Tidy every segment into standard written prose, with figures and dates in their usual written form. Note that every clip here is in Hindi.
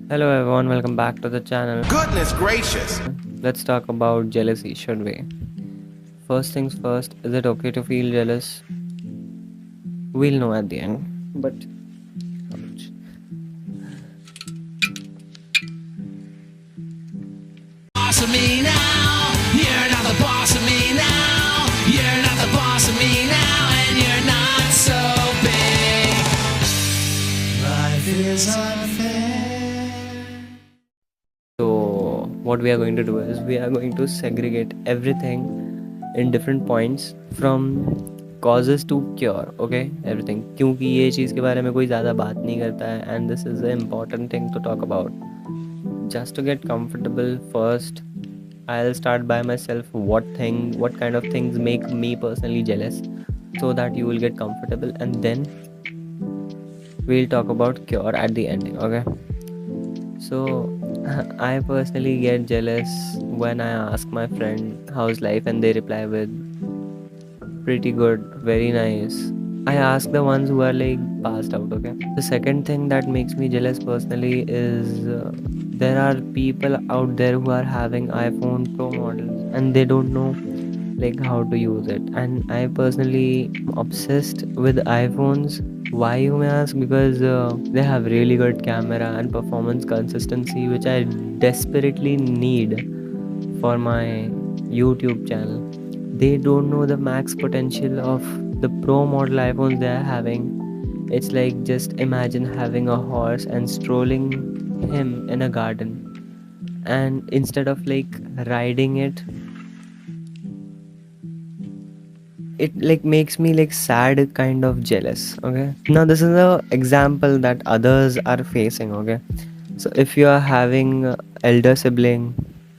Hello everyone, welcome back to the channel. Goodness gracious. Let's talk about jealousy, should we? First things first, is it okay to feel jealous? We'll know at the end. But Boss of me now. You're not the boss of me now. You're not the boss of me now, and you're not so big. Life is unfair. so what we are going to do is we are going to segregate everything in different points from causes to cure, okay? Everything, क्योंकि ये चीज़ के बारे में कोई ज़्यादा बात नहीं करता है and this is the important thing to talk about. Just to get comfortable first, I'll start by myself what kind of things make me personally jealous, so that you will get comfortable, and then we'll talk about cure at the ending, okay? So I personally get jealous when I ask my friend how's life and they reply with pretty good, very nice. I ask the ones who are like passed out, okay? The second thing that makes me jealous personally is there are people out there who are having iPhone Pro models and they don't know like how to use it. And I personally obsessed with iPhones. Why, you may ask? Because they have really good camera and performance consistency, which I desperately need for my YouTube channel. They don't know the max potential of the pro model iPhones they are having. It's like, just imagine having a horse and strolling him in a garden, and instead of like riding it, it like makes me like sad, kind of jealous, okay? Now this is a example that others are facing, okay? So if you are having a elder sibling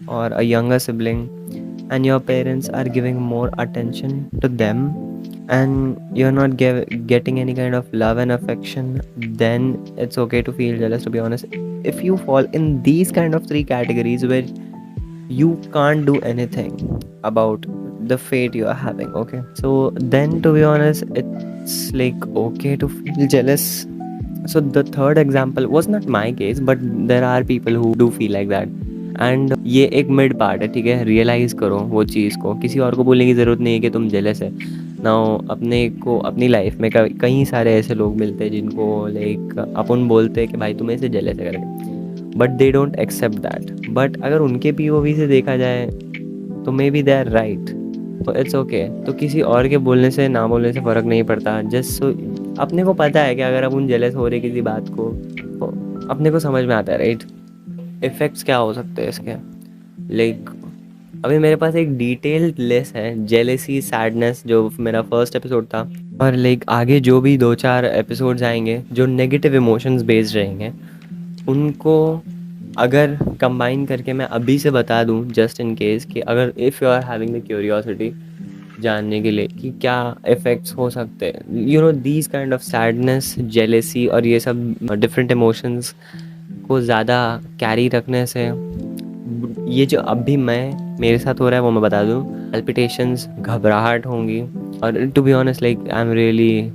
or a younger sibling and your parents are giving more attention to them and you're not getting any kind of love and affection, then it's okay to feel jealous, to be honest. If you fall in these kind of three categories where you can't do anything about the fate you are having, okay, so then to be honest it's like okay to feel jealous. So the third example was not my case, but there are people who do feel like that. And ये एक मिड पार्ट है, ठीक है? रियलाइज़ करो वो चीज़ को, किसी और को बोलने की ज़रूरत नहीं है कि तुम जेलस है ना। अपने को अपनी लाइफ में कई सारे ऐसे लोग मिलते हैं जिनको लाइक अपन बोलते हैं कि भाई तुम्हें से जेलस है करके, but they don't accept that. But अगर उनके पीओवी से देखा जाए तो maybe they are right, तो इट्स ओके। तो किसी और के बोलने से ना बोलने से फ़र्क नहीं पड़ता। जस्ट अपने को पता है कि अगर अपन जेलस हो रहे किसी बात को तो अपने को समझ में आता है, राइट? इफ़ेक्ट्स क्या हो सकते हैं इसके, लाइक अभी मेरे पास एक डिटेल्ड लिस्ट है जेलेसी सैडनेस, जो मेरा फर्स्ट एपिसोड था, और लाइक आगे जो भी 2-4 एपिसोड्स आएंगे जो नेगेटिव इमोशंस बेस्ड रहेंगे, उनको अगर कंबाइन करके मैं अभी से बता दूं, जस्ट इन केस कि अगर if you are having the curiosity जानने के लिए कि क्या इफ़ेक्ट्स हो सकते हैं, you know, these kind of sadness, jealousy और ये सब डिफरेंट इमोशंस को ज़्यादा कैरी रखने से, ये जो अभी मेरे साथ हो रहा है वो मैं बता दूं, पैल्पिटेशंस, घबराहट होंगी। और to be honest like I am really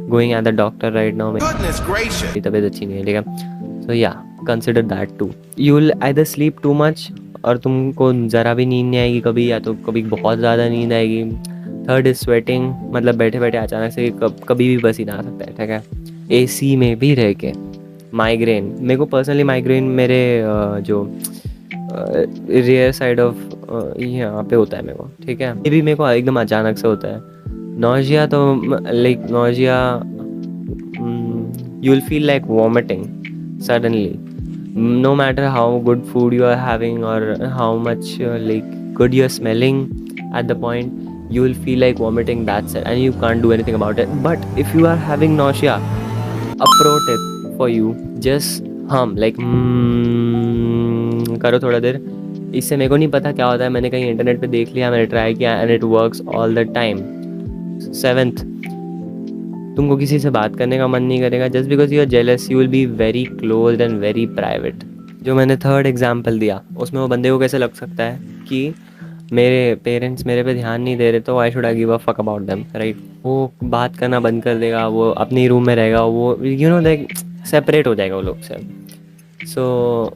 going at the doctor right now. Goodness gracious. मेरी तबीयत अच्छी नहीं है, ठीक है? सो या consider that too. You will either sleep too much और तुमको ज़रा भी नींद नहीं आएगी कभी, या तो कभी बहुत ज़्यादा नींद आएगी। थर्ड इज स्वेटिंग, मतलब बैठे बैठे अचानक से कभी भी पसीना आ सकता है, ठीक है? एसी में भी रह के। माइग्रेन, मेरे को पर्सनली माइग्रेन मेरे जो रियर साइड ऑफ यहाँ पे होता है मेरे को, ठीक है? ये भी मेरे को एकदम अचानक से होता है। नॉजिया, तो like nausea, you will feel like vomiting suddenly, no matter how good food you are having or how much like good you are smelling. At the point you will feel like vomiting, that's it, and you can't do anything about it. But if you are having nausea, a pro tip for you, just hum like करो थोड़ा देर। इससे मेरे को नहीं पता क्या होता है, मैंने कहीं इंटरनेट पे देख लिया, मैंने ट्राई किया and it works all the time. Seventh, तुमको किसी से बात करने का मन नहीं करेगा, just because you are jealous, you will be very close and very private. जो मैंने थर्ड एग्जाम्पल दिया उसमें वो बंदे को कैसे लग सकता है कि मेरे पेरेंट्स मेरे पे ध्यान नहीं दे रहे तो I should I give a fuck about them, right? वो बात करना बंद कर देगा, वो अपनी रूम में रहेगा, वो यू नो लाइक सेपरेट हो जाएगा वो लोग से। So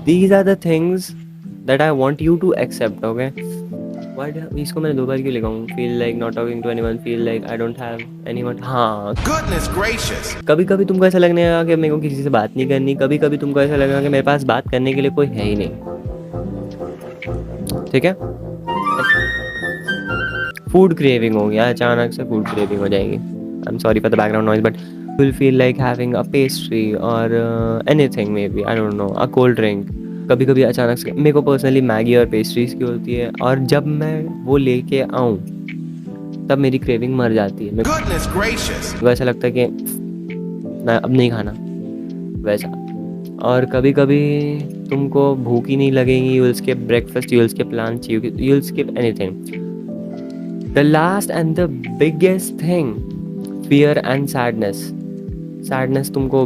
these are the things that I want you to accept, okay? What इसको मैंने 2 बार क्यों लिखा हूँ? Feel like not talking to anyone, feel like I don't have anyone. हाँ, Goodness gracious. कभी कभी तुमको ऐसा लगने लगा कि मेरे को किसी से बात नहीं करनी, कभी कभी तुमको ऐसा लगेगा कि मेरे पास बात करने के लिए कोई है ही नहीं, ठीक है? फूड क्रेविंग हो गया, अचानक से फूड क्रेविंग हो जाएगी. I am sorry for the background noise, but will feel like having a pastry और anything, maybe, I don't know, a cold drink. कभी कभी अचानक से मेरे को पर्सनली मैगी और पेस्ट्रीज की होती है, और जब मैं वो लेके आऊँ तब मेरी क्रेविंग मर जाती है. मेरे Goodness gracious. को ऐसा लगता है कि मैं अब नहीं खाना वैसा. और कभी कभी तुमको भूख ही नहीं लगेगी, you will skip breakfast, you will skip lunch, you will skip anything. The last and the biggest thing, fear and sadness. Sadness तुमको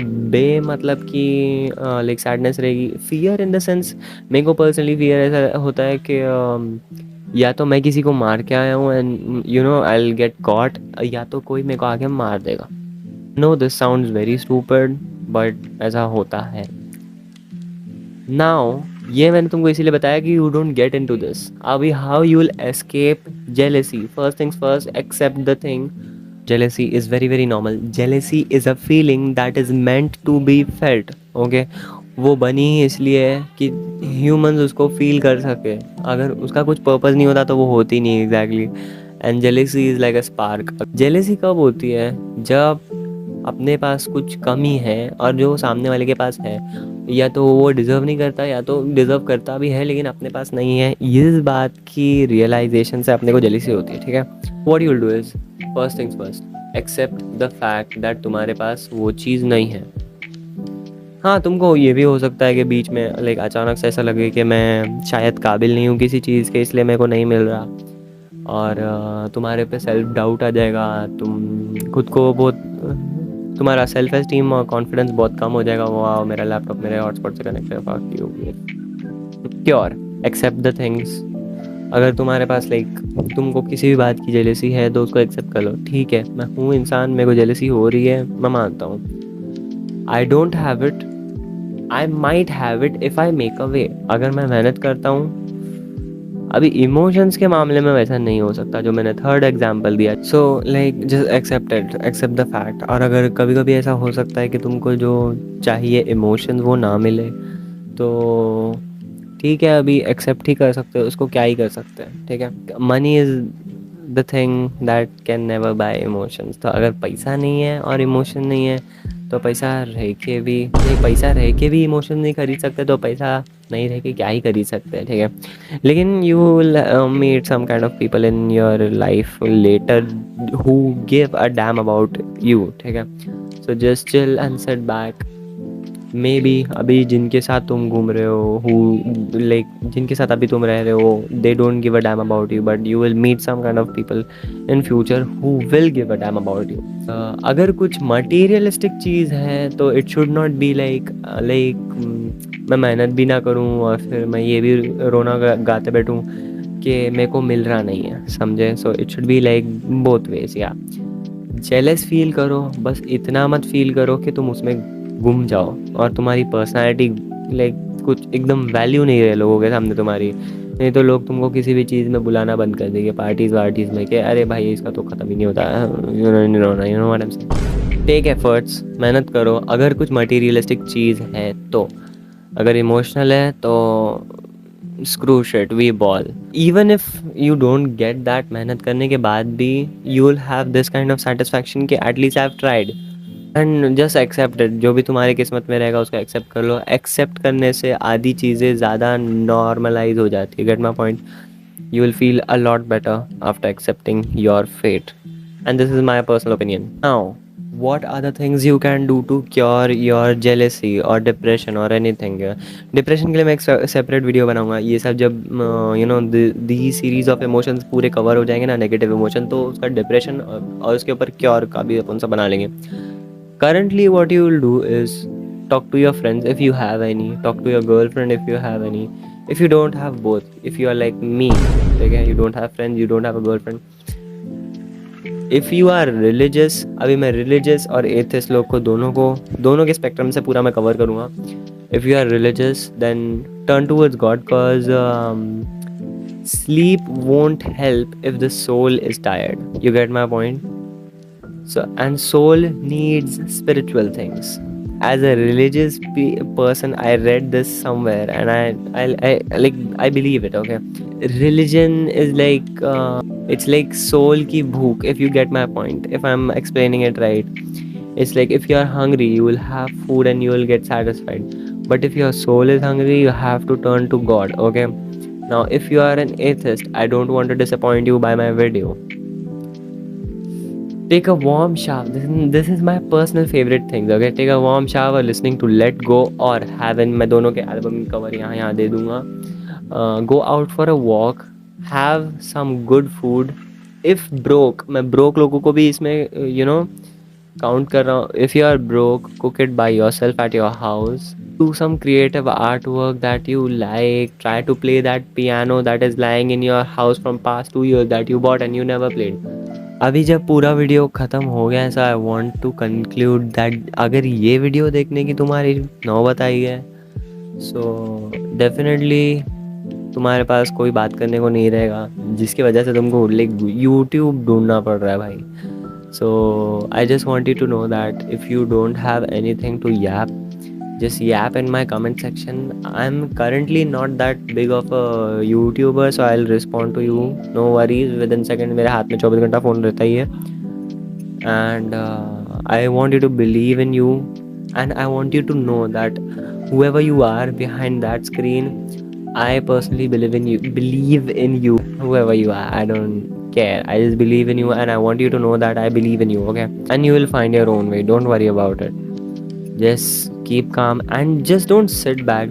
मतलब कि लाइक सैडनेस रहेगी. फियर इन द सेंस, मेरे को पर्सनली फियर ऐसा होता है कि या तो मैं किसी को मार के आया हूँ and you know I will get caught, या तो कोई मेरे को आके मार देगा. No this sounds very stupid, but ऐसा होता है. नाउ ये मैंने तुमको इसीलिए बताया कि you don't get into this. अभी how you will escape jealousy? First things first, accept the thing. Jealousy is very very normal. Jealousy is a feeling that is meant to be felt. Okay, वो बनी ही इसलिए है कि humans उसको फील कर सके. अगर उसका कुछ पर्पस नहीं होता तो वो होती नहीं exactly. And jealousy is like a spark. jealousy कब होती है? जब अपने पास कुछ कमी है और जो सामने वाले के पास है, या तो वो डिज़र्व नहीं करता या तो डिज़र्व करता भी है लेकिन अपने पास नहीं है. इस बात की रियलाइजेशन से अपने को जेलसी होती है, ठीक है? What you will do is, first things first, accept the fact that तुम्हारे पास वो चीज़ नहीं है. हाँ, तुमको ये भी हो सकता है कि बीच में लाइक अचानक से ऐसा लगे कि मैं शायद काबिल नहीं हूँ किसी चीज़ के, इसलिए मेरे को नहीं मिल रहा, और तुम्हारे पे सेल्फ डाउट आ जाएगा. तुम खुद को बहुत, तुम्हारा सेल्फ एस्टीम और कॉन्फिडेंस बहुत कम हो जाएगा. वाह, मेरा लैपटॉप मेरे हॉटस्पॉट से कनेक्ट है. Cure accept the things. अगर तुम्हारे पास लाइक तुमको किसी भी बात की जेलेसी है तो उसको एक्सेप्ट कर लो. ठीक है, मैं हूँ इंसान, मेरे को जेलेसी हो रही है, मैं मानता हूँ. I don't have it, I might have it if I make a way. अगर मैं मेहनत करता हूँ. अभी इमोशंस के मामले में वैसा नहीं हो सकता जो मैंने थर्ड एग्जांपल दिया. So like just accept the fact. और अगर कभी कभी ऐसा हो सकता है कि तुमको जो चाहिए इमोशन वो ना मिले, तो ठीक है, अभी एक्सेप्ट ही कर सकते हो उसको, क्या ही कर सकते हैं, ठीक है? Money is the thing that can never bye emotions. तो अगर पैसा नहीं है और इमोशन नहीं है तो पैसा रह के भी इमोशन नहीं खरीद सकते, तो पैसा नहीं रह के क्या ही खरीद सकते हैं, ठीक है? लेकिन you will meet some kind of people in your life later who give a damn about you, ठीक है? So just chill and sit back. Maybe अभी जिनके साथ तुम घूम रहे हो, हु लाइक जिनके साथ अभी तुम रह रहे हो, they don't give a damn about you, but you will meet some kind of people in future who will give a damn about you. अगर कुछ मटेरियलिस्टिक चीज़ है तो it should not be like मैं मेहनत भी ना करूं और फिर मैं ये भी रोना गाते बैठूं कि मेरे को मिल रहा नहीं है, समझे? So it should be like both ways. या जेलस फील करो, बस इतना मत फील करो कि तुम उसमें गुम जाओ और तुम्हारी पर्सनालिटी लाइक कुछ एकदम वैल्यू नहीं रहे लोगों के सामने तुम्हारी. नहीं तो लोग तुमको किसी भी चीज़ में बुलाना बंद कर देंगे, पार्टीज़ वार्टीज़ में, कि अरे भाई इसका तो ख़त्म ही नहीं होता है. You know what I am saying. Take efforts, मेहनत करो. अगर कुछ मटेरियलिस्टिक चीज़ है तो, अगर इमोशनल है तो screw shit, we ball. Even if you don't get that, मेहनत करने के बाद भी you will have this kind of satisfaction कि at least I have tried. And just accept it. जो भी तुम्हारी किस्मत में रहेगा उसको एक्सेप्ट कर लो. एक्सेप्ट करने से आधी चीज़ें ज़्यादा नॉर्मलाइज हो जाती है. Get my point? You will feel a lot better after accepting your fate. And this is my personal opinion. Now, what are the things you can do to cure your jealousy or depression or anything? Depression के लिए मैं एक separate video बनाऊंगा. ये सब जब you know the series of emotions पूरे cover हो जाएंगे ना, negative emotion, तो उसका depression और उसके ऊपर cure का भी अपन सब बना लेंगे. Currently what you will do is talk to your friends if you have any, talk to your girlfriend if you have any. If you don't have both, if you are like me, okay, you don't have friends, you don't have a girlfriend. If you are religious, अभी मैं religious और atheist लोग को दोनों के स्पेक्ट्रम से पूरा मैं कवर करूँगा. If you are religious, then turn towards God, because sleep won't help if the soul is tired. You get my point? So, and soul needs spiritual things. As a religious person, I read this somewhere, and I believe it. Okay, religion is like it's like soul ki bhook. If you get my point, if I'm explaining it right, it's like if you are hungry, you will have food and you will get satisfied. But if your soul is hungry, you have to turn to God. Okay. Now, if you are an atheist, I don't want to disappoint you by my video. Take a warm shower. This is my personal favorite things. Okay, take a warm shower, listening to Let Go or Heaven. मैं दोनों के एल्बम कवर यहाँ दे दूँगा. Go out for a walk. Have some good food. If broke, मैं broke लोगों को भी इसमें count कर रहा हूँ. If you are broke, cook it by yourself at your house. Do some creative artwork that you like. Try to play that piano that is lying in your house from past 2 years that you bought and you never played. अभी जब पूरा वीडियो ख़त्म हो गया है, so I want to conclude that अगर ये वीडियो देखने की तुम्हारी नौबत आई है, सो डेफिनेटली तुम्हारे पास कोई बात करने को नहीं रहेगा, जिसकी वजह से तुमको लाइक यूट्यूब ढूंढना पड़ रहा है भाई. So I just want you to know that if you don't have anything to yap, just yap in my comment section. I'm currently not that big of a YouTuber, so I'll respond to you, no worries. Within second मेरे हाथ में 24 घंटा फ़ोन रहता ही है. And I want you to believe in you, and I want you to know that whoever you are behind that screen, I personally believe in you, whoever you are. I don't care, I just believe in you, and I want you to know that I believe in you. Okay, and you will find your own way, don't worry about it. Just keep calm and just don't sit back.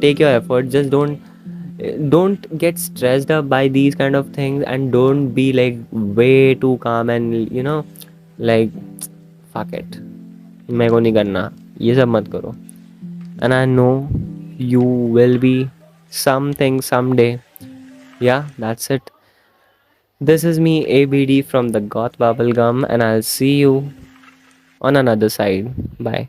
Take your effort. Just don't get stressed up by these kind of things, and don't be like way too calm and like fuck it, मेरे को नहीं करना, ये सब मत करो. And I know you will be something someday. Yeah, that's it. This is me, ABD from the Goth Bubblegum, and I'll see you on another side. Bye.